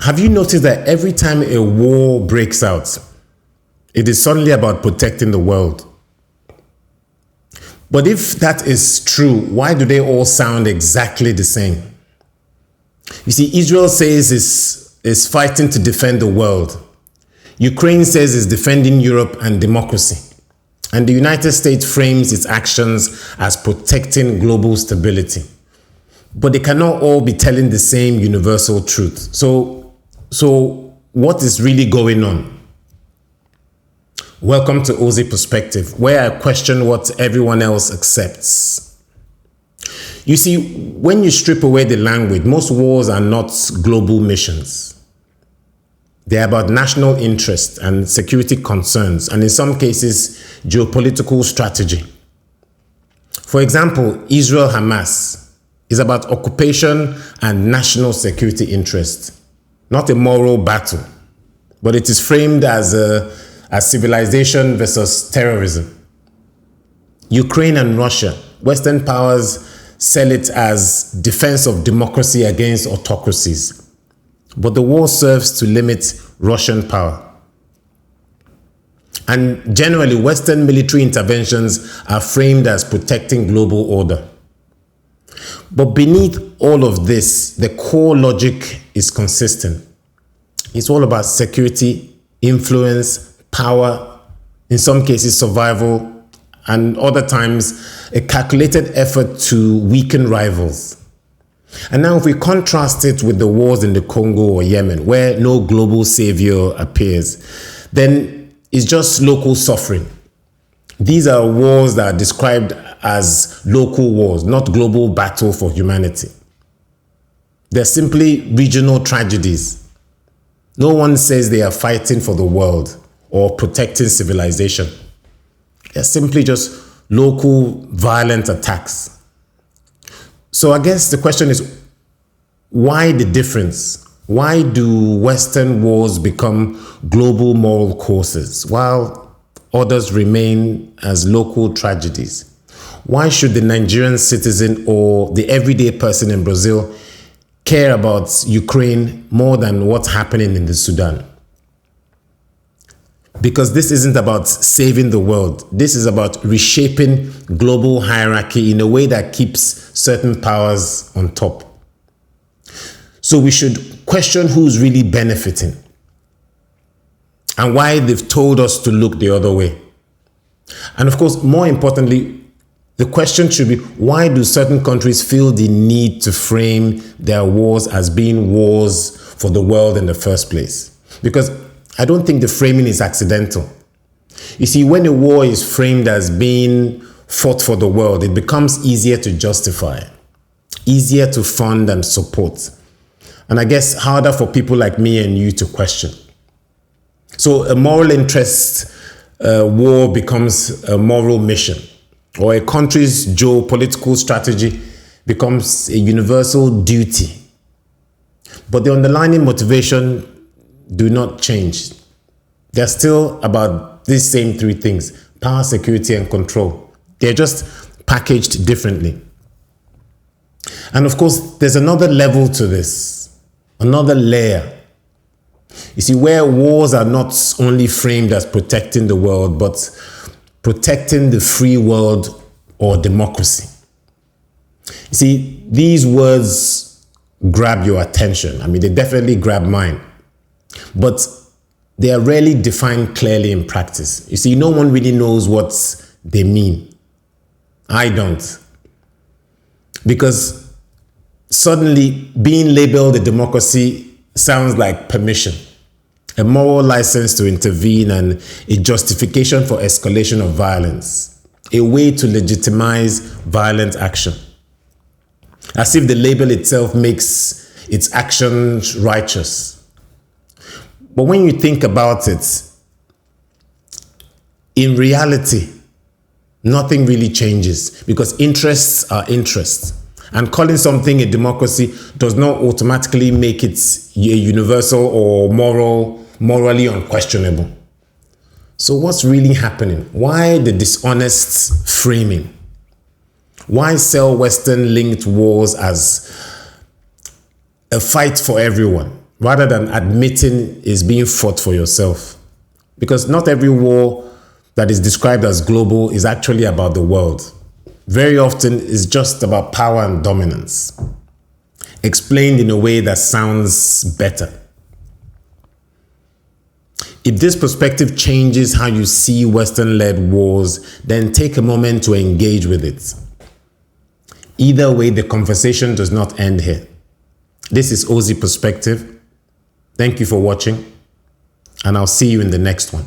Have you noticed that every time a war breaks out, it is suddenly about protecting the world? But if that is true, why do they all sound exactly the same? You see, Israel says is fighting to defend the world. Ukraine says it's defending Europe and democracy. And the United States frames its actions as protecting global stability. But they cannot all be telling the same universal truth. So what is really going on? Welcome to Ozy Perspective, where I question what everyone else accepts. You see, when you strip away the language, most wars are not global missions. They're about national interest and security concerns, and in some cases, geopolitical strategy. For example, Israel-Hamas is about occupation and national security interest, not a moral battle, but it is framed as civilization versus terrorism. Ukraine and Russia, Western powers sell it as defense of democracy against autocracies. But the war serves to limit Russian power. And generally, Western military interventions are framed as protecting global order. But beneath all of this, the core logic is consistent. It's all about security, influence, power, in some cases survival, and other times a calculated effort to weaken rivals. And now if we contrast it with the wars in the Congo or Yemen, where no global savior appears, then it's just local suffering. These are wars that are described as local wars, not global battle for humanity. They're simply regional tragedies. No one says they are fighting for the world or protecting civilization. They're simply just local violent attacks. So I guess the question is, why the difference? Why do Western wars become global moral courses while others remain as local tragedies? Why should the Nigerian citizen or the everyday person in Brazil care about Ukraine more than what's happening in the Sudan? Because this isn't about saving the world. This is about reshaping global hierarchy in a way that keeps certain powers on top. So we should question who's really benefiting and why they've told us to look the other way. And of course, more importantly, the question should be, why do certain countries feel the need to frame their wars as being wars for the world in the first place? Because I don't think the framing is accidental. You see, when a war is framed as being fought for the world, it becomes easier to justify, easier to fund and support, and I guess harder for people like me and you to question. So a moral interest war becomes a moral mission, or a country's geopolitical strategy becomes a universal duty. But the underlying motivation do not change. They're still about these same three things: power, security, and control. They're just packaged differently. And of course, there's another level to this, another layer. You see, where wars are not only framed as protecting the world, but protecting the free world or democracy. You see, these words grab your attention. I mean, they definitely grab mine. But they are rarely defined clearly in practice. You see, no one really knows what they mean. I don't. Because suddenly being labeled a democracy sounds like permission, a moral license to intervene, and a justification for escalation of violence, a way to legitimize violent action. As if the label itself makes its actions righteous. But when you think about it, in reality, nothing really changes because interests are interests. And calling something a democracy does not automatically make it a universal or morally unquestionable. So what's really happening? Why the dishonest framing? Why sell Western-linked wars as a fight for everyone? rather than admitting is being fought for yourself. Because not every war that is described as global is actually about the world. Very often it's just about power and dominance, explained in a way that sounds better. If this perspective changes how you see Western-led wars, then take a moment to engage with it. Either way, the conversation does not end here. This is Ozzy Perspective. Thank you for watching, and I'll see you in the next one.